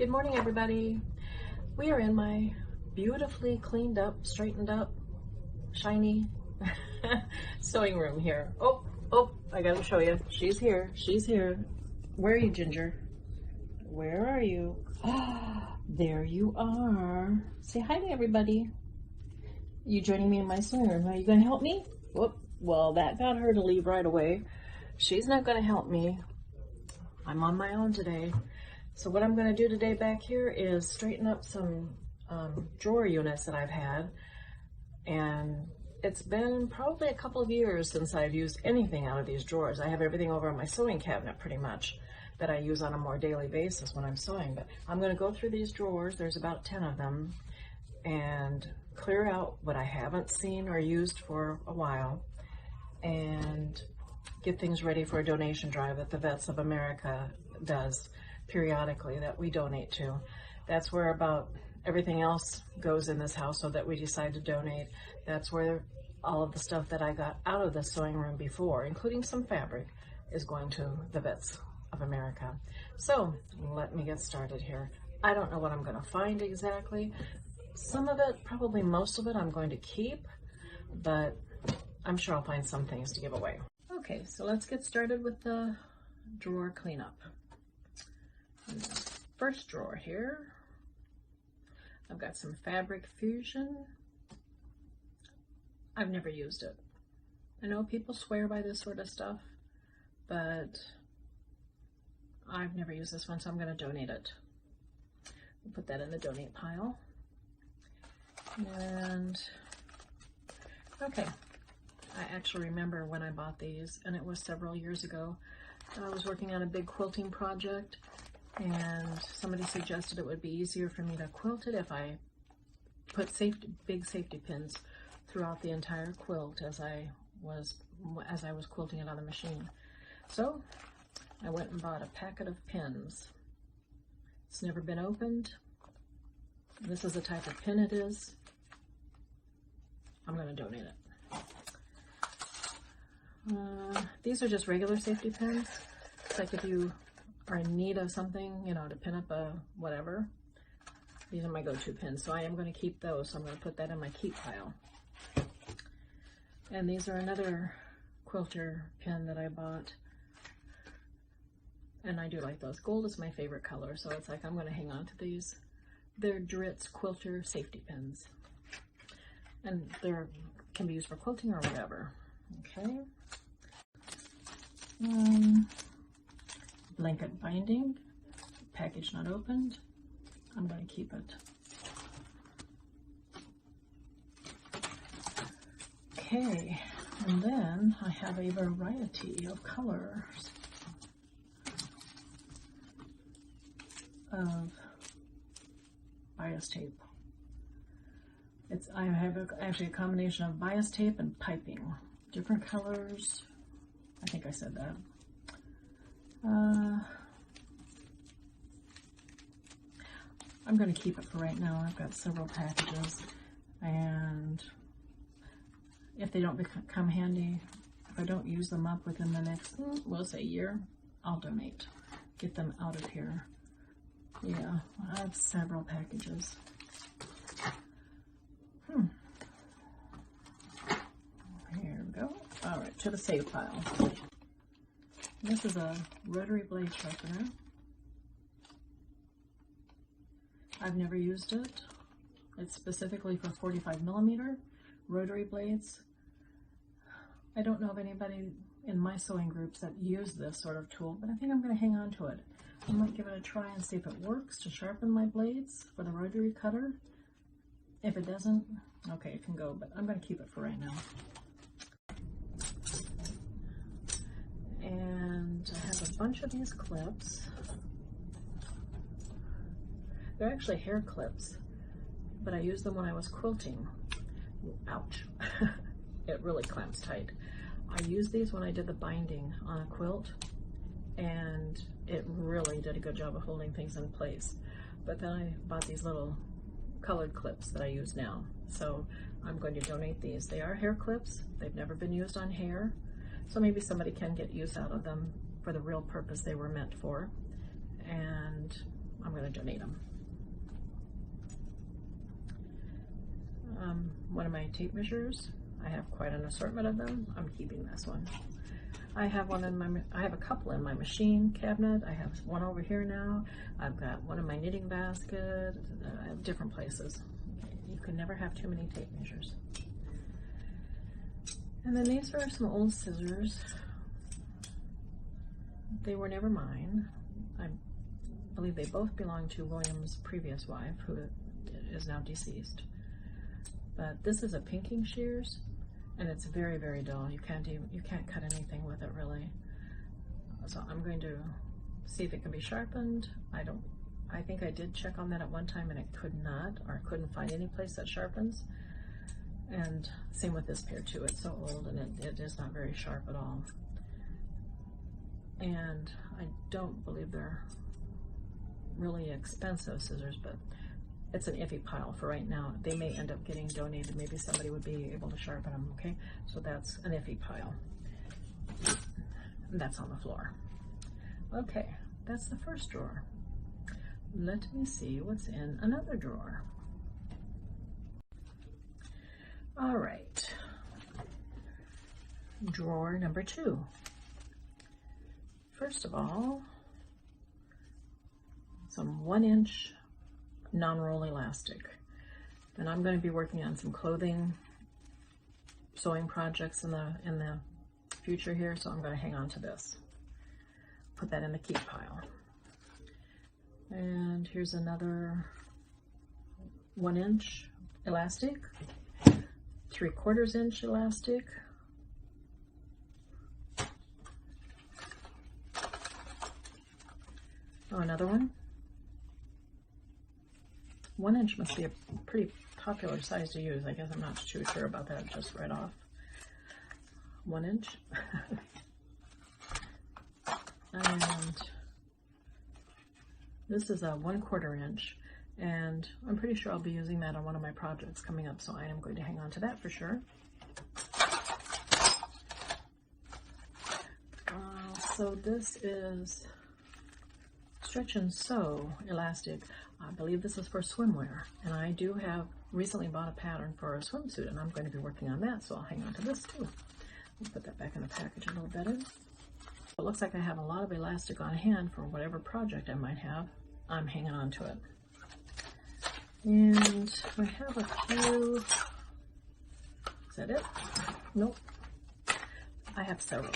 Good morning, everybody. We are in my beautifully cleaned up, straightened up, shiny sewing room here. Oh, I gotta show you. She's here. She's here. Where are you, Ginger? Where are you? There you are. Say hi to everybody. You joining me in my sewing room. Are you gonna help me? Whoop. Well, that got her to leave right away. She's not gonna help me. I'm on my own today. So what I'm going to do today back here is straighten up some drawer units that I've had, and it's been probably a couple of years since I've used anything out of these drawers. I have everything over on my sewing cabinet pretty much that I use on a more daily basis when I'm sewing, but I'm going to go through these drawers, there's about 10 of them, and clear out what I haven't seen or used for a while, and get things ready for a donation drive that the Vets of America does periodically, that we donate to. That's where about everything else goes in this household that we decide to donate. That's where all of the stuff that I got out of the sewing room before, including some fabric, is going to the Vets of America. So let me get started here. I don't know what I'm going to find exactly. Some of it, probably most of it, I'm going to keep, but I'm sure I'll find some things to give away. Okay, so let's get started with the drawer cleanup. In the first drawer here, I've got some Fabric Fusion. I've never used it. I know people swear by this sort of stuff, but I've never used this one, so I'm going to donate it. We'll put that in the donate pile. And okay, I actually remember when I bought these, and it was several years ago. I was working on a big quilting project, and somebody suggested it would be easier for me to quilt it if I put big safety pins throughout the entire quilt as I was quilting it on the machine. So I went and bought a packet of pins. It's never been opened. This is the type of pin it is. I'm going to donate it. These are just regular safety pins. It's like if you are in need of something, you know, to pin up a whatever. These are my go-to pins, so I am going to keep those. So I'm going to put that in my keep pile. And these are another quilter pin that I bought. And I do like those. Gold is my favorite color, so it's like I'm going to hang on to these. They're Dritz Quilter safety pins. And they can be used for quilting or whatever. Okay. Blanket binding, package not opened. I'm going to keep it. Okay, and then I have a variety of colors of bias tape. I have actually a combination of bias tape and piping. Different colors. I think I said that. I'm going to keep it for right now. I've got several packages, and if they don't become handy, if I don't use them up within the next, we'll say year, I'll donate. Get them out of here. Yeah, I have several packages. Here we go. All right, to the save pile. This is a rotary blade sharpener. I've never used it. It's specifically for 45mm rotary blades. I don't know of anybody in my sewing groups that use this sort of tool, but I think I'm going to hang on to it. I might give it a try and see if it works to sharpen my blades for the rotary cutter. If it doesn't, okay, it can go, but I'm going to keep it for right now. And I have a bunch of these clips. They're actually hair clips, but I used them when I was quilting. Ouch. It really clamps tight. I used these when I did the binding on a quilt, and it really did a good job of holding things in place. But then I bought these little colored clips that I use now. So I'm going to donate these. They are hair clips. They've never been used on hair. So maybe somebody can get use out of them for the real purpose they were meant for. And I'm going going to donate them. One of my tape measures, I have quite an assortment of them. I'm keeping this one. I have a couple in my machine cabinet. I have one over here now. I've got one in my knitting basket. I have different places. You can never have too many tape measures. And then these are some old scissors. They were never mine. I believe they both belong to William's previous wife, who is now deceased. But this is a pinking shears, and it's very, very dull. You can't cut anything with it really. So I'm going to see if it can be sharpened. I think I did check on that at one time and it could not, or couldn't find any place that sharpens. And same with this pair too. It's so old and it is not very sharp at all. And I don't believe they're really expensive scissors, but it's an iffy pile for right now. They may end up getting donated. Maybe somebody would be able to sharpen them, okay? So that's an iffy pile. And that's on the floor. Okay, that's the first drawer. Let me see what's in another drawer. All right, drawer number 2. First of all, some 1-inch non-roll elastic. And I'm going to be working on some clothing sewing projects in the future here, so I'm going to hang on to this. Put that in the keep pile. And here's another 1-inch elastic, 3/4 inch elastic. Oh, another one. 1 inch must be a pretty popular size to use. I guess I'm not too sure about that just right off. 1 inch. And this is a 1/4 inch, and I'm pretty sure I'll be using that on one of my projects coming up, so I am going to hang on to that for sure. So this is Stretch and Sew elastic. I believe this is for swimwear, and I do have recently bought a pattern for a swimsuit, and I'm going to be working on that, so I'll hang on to this too. I'll put that back in the package a little better. It looks like I have a lot of elastic on hand for whatever project I might have. I'm hanging on to it. And I have a few, is that it? Nope. I have several.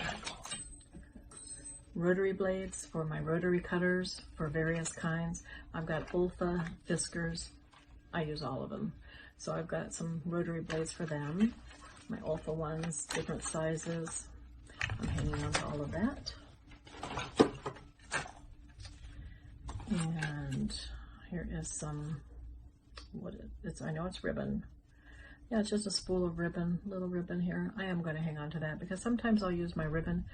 Rotary blades for my rotary cutters for various kinds. I've got Olfa, Fiskars. I use all of them. So I've got some rotary blades for them. My Olfa ones, different sizes. I'm hanging on to all of that. And here is some, I know it's ribbon. Yeah, it's just a spool of ribbon, little ribbon here. I am going to hang on to that because sometimes I'll use my ribbon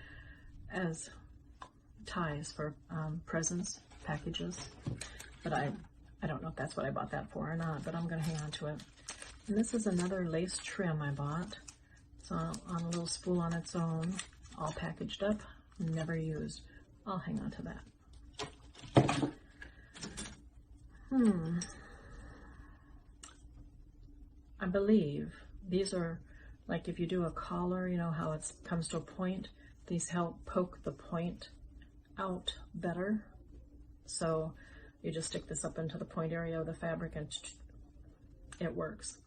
as ties for presents, packages. But I don't know if that's what I bought that for or not, but I'm going to hang on to it. And this is another lace trim I bought. It's on a little spool on its own, all packaged up, never used. I'll hang on to that. I believe these are, like if you do a collar, you know how it comes to a point, these help poke the point out better. So you just stick this up into the point area of the fabric and it works.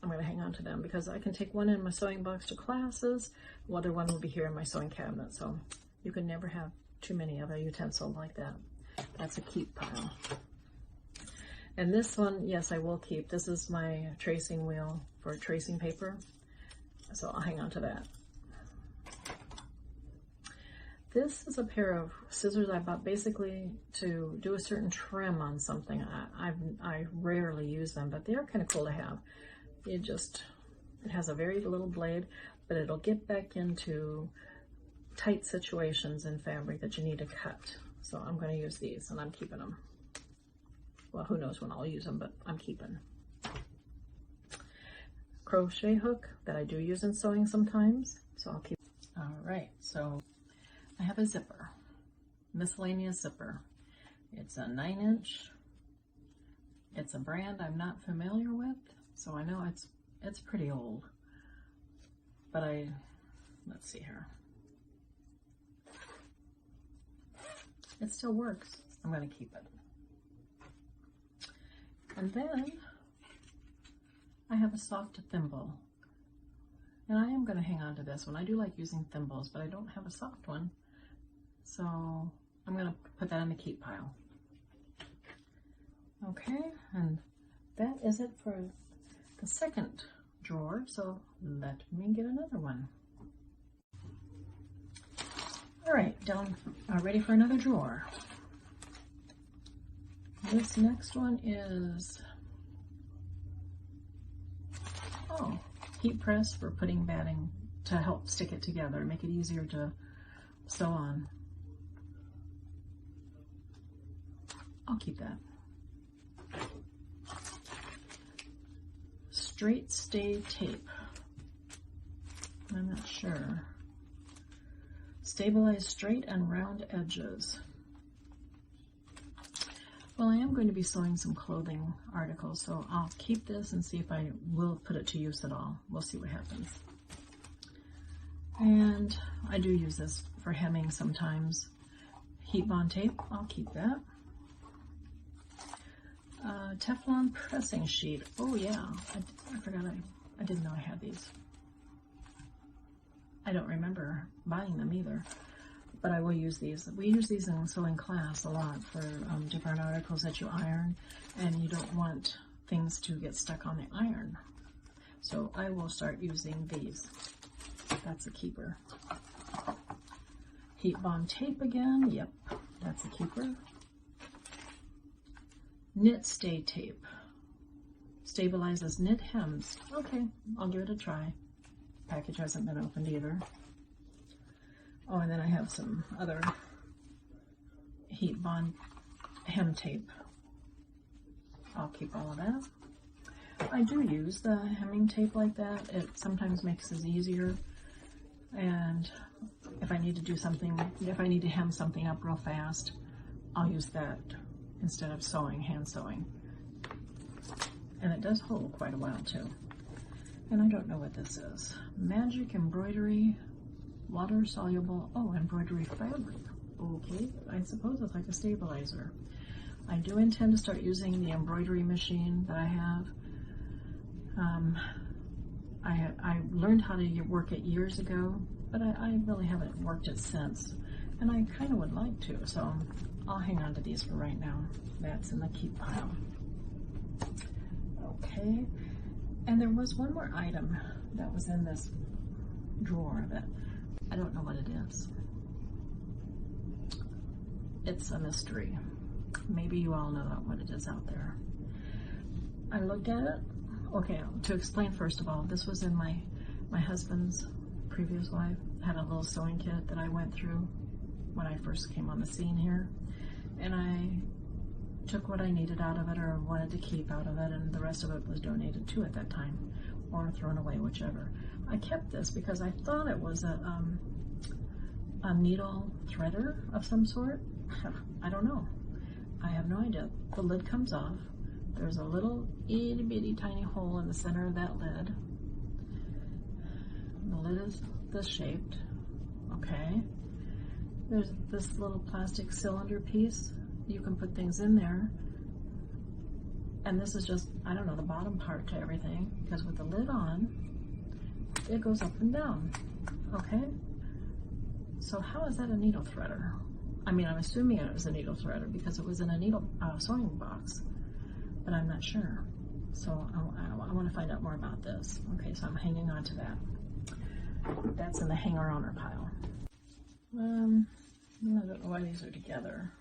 I'm going to hang on to them because I can take one in my sewing box to classes, the other one will be here in my sewing cabinet, so you can never have too many of a utensil like that. That's a keep pile. And this one, yes, I will keep. This is my tracing wheel for tracing paper, so I'll hang on to that. This is a pair of scissors I bought basically to do a certain trim on something. I rarely use them, but they are kind of cool to have. It has a very little blade, but it'll get back into tight situations in fabric that you need to cut. So I'm going to use these, and I'm keeping them. Well, who knows when I'll use them, but I'm keeping. Crochet hook that I do use in sewing sometimes, so I'll keep. All right, so I have a zipper, miscellaneous zipper. It's a 9-inch. It's a brand I'm not familiar with, so I know it's pretty old. But let's see here. It still works. I'm going to keep it. And then I have a soft thimble. And I am going to hang on to this one. I do like using thimbles, but I don't have a soft one. So I'm going to put that in the keep pile. Okay, and that is it for the second drawer. So let me get another one. All right, ready for another drawer. This next one is, heat press for putting batting to help stick it together, make it easier to sew on. I'll keep that. Straight stay tape. I'm not sure. Stabilize straight and round edges. Well, I am going to be sewing some clothing articles, so I'll keep this and see if I will put it to use at all. We'll see what happens. And I do use this for hemming sometimes. Heat bond tape, I'll keep that. Teflon pressing sheet. Oh yeah, I forgot I didn't know I had these. I don't remember buying them either. But I will use these. We use these in sewing class a lot for different articles that you iron, and you don't want things to get stuck on the iron. So I will start using these. That's a keeper. Heat bond tape again. Yep, that's a keeper. Knit stay tape. Stabilizes knit hems. Okay, I'll give it a try. Package hasn't been opened either. Oh, and then I have some other heat bond hem tape. I'll keep all of that. I do use the hemming tape like that. It sometimes makes it easier. And if I need to do something, if I need to hem something up real fast, I'll use that instead of sewing, hand sewing. And it does hold quite a while too. And I don't know what this is. Magic embroidery. Water soluble, embroidery fabric. Okay, I suppose it's like a stabilizer. I do intend to start using the embroidery machine that I have. I learned how to work it years ago, but I really haven't worked it since. And I kind of would like to, so I'll hang on to these for right now. That's in the keep pile. Okay, and there was one more item that was in this drawer that I don't know what it is. It's a mystery. Maybe you all know what it is out there. I looked at it. Okay, to explain first of all, this was in my husband's previous wife. Had a little sewing kit that I went through when I first came on the scene here. And I took what I needed out of it or wanted to keep out of it, and the rest of it was donated to at that time or thrown away, whichever. I kept this because I thought it was a needle threader of some sort. I don't know. I have no idea. The lid comes off. There's a little itty bitty tiny hole in the center of that lid. The lid is this shaped. Okay. There's this little plastic cylinder piece. You can put things in there. And this is just, I don't know, the bottom part to everything, because with the lid on, it goes up and down. Okay? So how is that a needle threader? I mean, I'm assuming it was a needle threader because it was in a needle sewing box, but I'm not sure. So I want to find out more about this. Okay, so I'm hanging on to that. That's in the hanger owner pile. I don't know why these are together.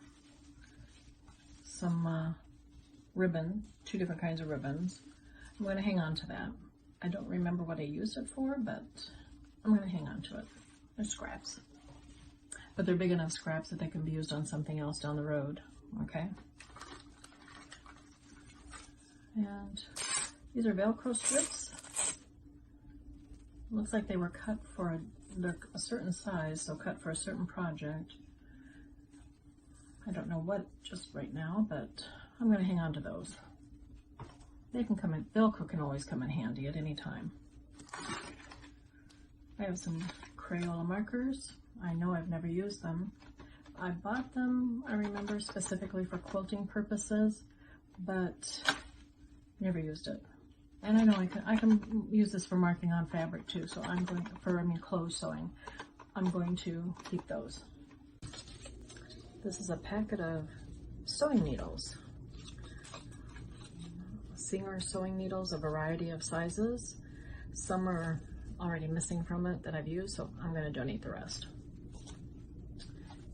Some ribbon, 2 different kinds of ribbons. I'm going to hang on to that. I don't remember what I used it for, but I'm going to hang on to it. They're scraps. But they're big enough scraps that they can be used on something else down the road. Okay? And these are Velcro strips. Looks like they were cut for a certain size, so cut for a certain project. I don't know what just right now, but I'm going to hang on to those. They can come in, Velcro can always come in handy at any time. I have some Crayola markers. I know I've never used them. I bought them, I remember, specifically for quilting purposes, but never used it. And I know I can use this for marking on fabric too, so I'm going for, clothes sewing. I'm going to keep those. This is a packet of sewing needles. Singer sewing needles, a variety of sizes. Some are already missing from it that I've used, so I'm going to donate the rest.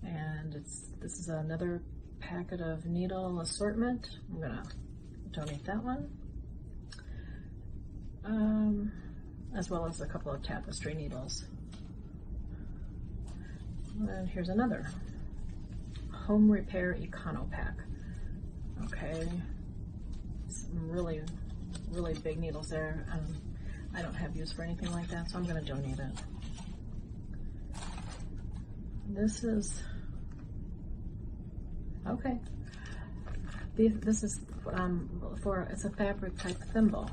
And this is another packet of needle assortment. I'm going to donate that one. As well as a couple of tapestry needles. And here's another home repair econo pack. Okay, some really big needles there. I don't have use for anything like that, so I'm going to donate it. This is okay. This is it's a fabric type thimble.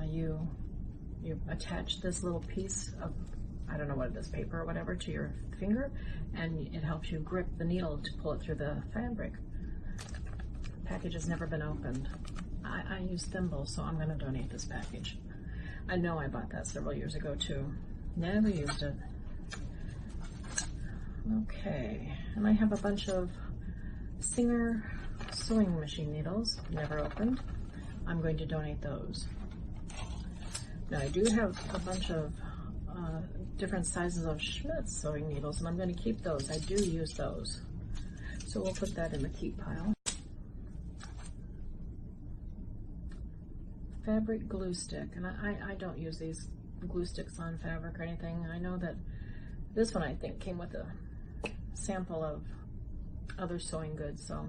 You attach this little piece of, I don't know what it is, paper or whatever, to your finger, and it helps you grip the needle to pull it through the fabric. The package has never been opened. I use thimbles, so I'm going to donate this package. I know I bought that several years ago too. Never used it. Okay, and I have a bunch of Singer sewing machine needles, never opened. I'm going to donate those. Now I do have a bunch of different sizes of Schmitz sewing needles, and I'm going to keep those. I do use those. So we'll put that in the keep pile. Fabric glue stick, and I don't use these glue sticks on fabric or anything. I know that this one, I think, came with a sample of other sewing goods, so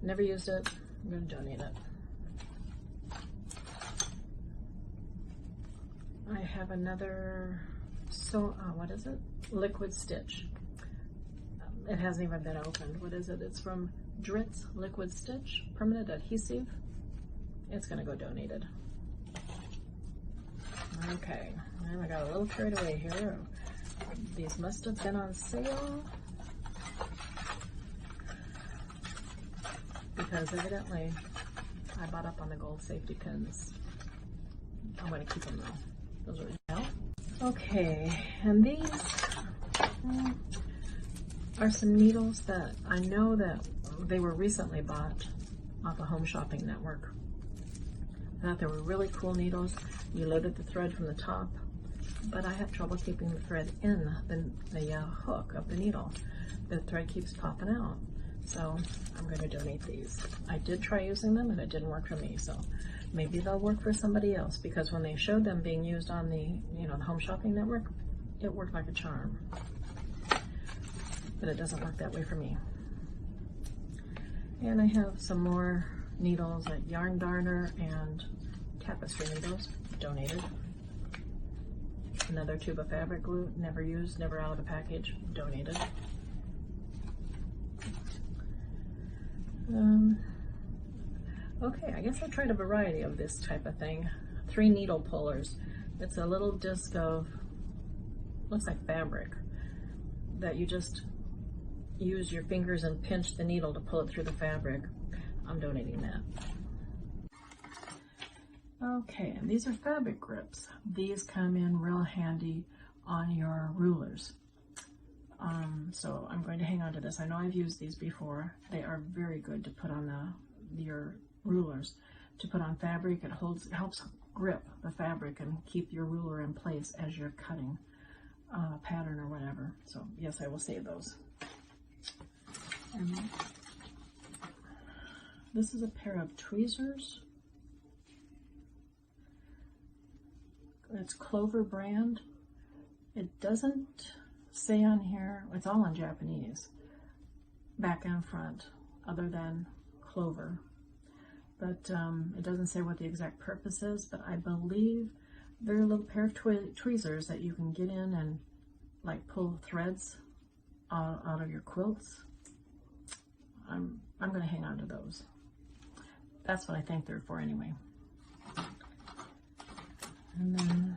never used it. I'm going to donate it. I have another, what is it? Liquid Stitch. It hasn't even been opened. What is it? It's from Dritz Liquid Stitch, permanent adhesive. It's going to go donated. Okay, and I got a little carried away here. These must have been on sale, because evidently I bought up on the gold safety pins. I'm going to keep them though. Those are now. Okay, and these are some needles that I know that they were recently bought off a Home Shopping Network. I thought they were really cool needles. You loaded the thread from the top, but I have trouble keeping the thread in the hook of the needle. The thread keeps popping out. So I'm going to donate these. I did try using them and it didn't work for me, so maybe they'll work for somebody else, because when they showed them being used on the, the Home Shopping Network, it worked like a charm. But it doesn't work that way for me. And I have some more needles at Yarn Darner and Tapestry needles, donated. Another tube of fabric glue, never used, never out of the package, donated. Okay, I guess I tried a variety of this type of thing. 3 needle pullers. It's a little disc of, looks like fabric, that you just use your fingers and pinch the needle to pull it through the fabric. I'm donating that. Okay, and these are fabric grips. These come in real handy on your rulers. So I'm going to hang on to this. I know I've used these before. They are very good to put on your rulers. To put on fabric, it helps grip the fabric and keep your ruler in place as you're cutting a pattern or whatever. So yes, I will save those. And this is a pair of tweezers. It's Clover brand. It doesn't say on here, it's all in Japanese, back and front, other than Clover. But it doesn't say what the exact purpose is, but I believe they're a little pair of tweezers that you can get in and like pull threads out of your quilts. I'm going to hang on to those. That's what I think they're for anyway. And then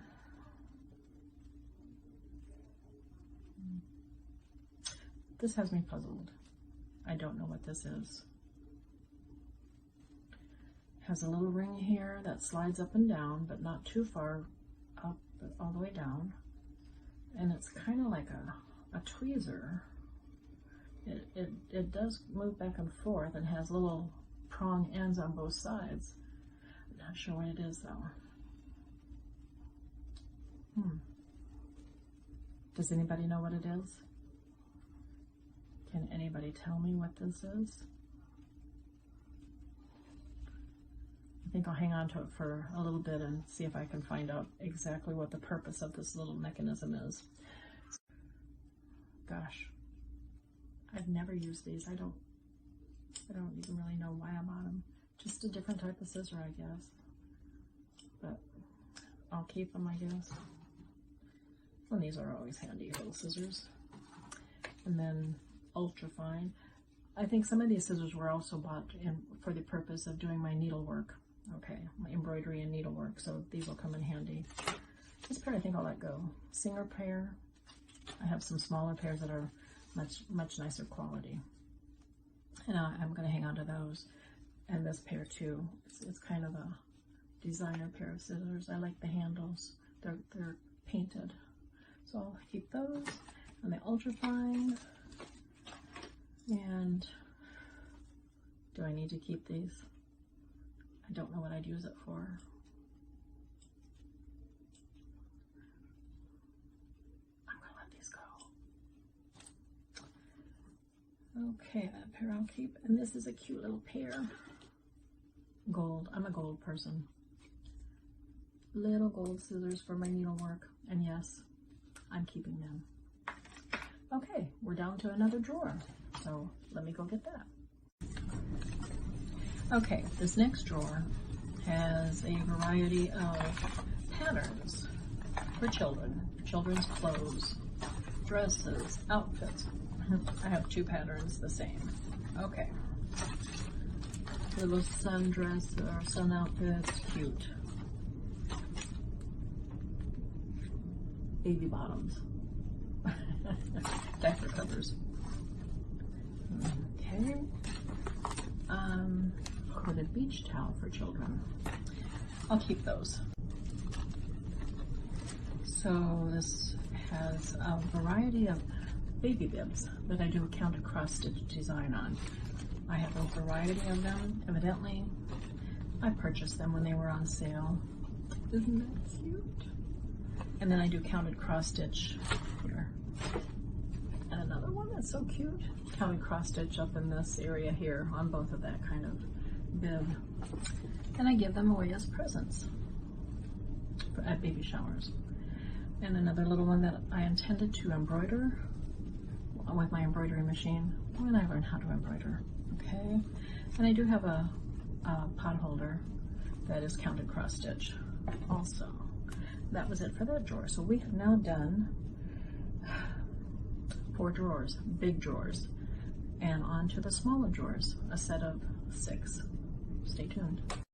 this has me puzzled. I don't know what this is. Has a little ring here that slides up and down, but not too far up, but all the way down. And it's kind of like a tweezer. It does move back and forth and has little prong ends on both sides. I'm not sure what it is though. Does anybody know what it is? Can anybody tell me what this is? I think I'll hang on to it for a little bit and see if I can find out exactly what the purpose of this little mechanism is. Gosh, I've never used these. I don't even really know why I bought them. Just a different type of scissor, I guess. But I'll keep them, I guess. And these are always handy little scissors. And then ultra fine. I think some of these scissors were also bought for the purpose of doing my needlework. Okay, my embroidery and needlework, so these will come in handy. This pair I think I'll let go. Singer pair. I have some smaller pairs that are much nicer quality. And I'm going to hang on to those. And this pair too. It's kind of a designer pair of scissors. I like the handles. They're painted. So I'll keep those. And the ultra fine. And do I need to keep these? I don't know what I'd use it for. I'm gonna let these go. Okay, that pair I'll keep. And this is a cute little pair. Gold. I'm a gold person. Little gold scissors for my needlework. And yes, I'm keeping them. Okay, we're down to another drawer. So let me go get that. Okay, this next drawer has a variety of patterns for children. Children's clothes, dresses, outfits. I have two patterns the same. Okay. Little sundress or sun outfits, cute. Baby bottoms. Diaper covers. Okay. Hooded beach towel for children. I'll keep those. So this has a variety of baby bibs that I do a counted cross stitch design on. I have a variety of them. Evidently, I purchased them when they were on sale. Isn't that cute? And then I do counted cross stitch here. And another one that's so cute. Counted cross stitch up in this area here on both of that kind of bib. And I give them away as presents at baby showers. And another little one that I intended to embroider with my embroidery machine when I learn how to embroider. Okay. And I do have a pot holder that is counted cross stitch also. That was it for that drawer. So we have now done 4 drawers, big drawers, and on to the smaller drawers, a set of 6. Stay tuned.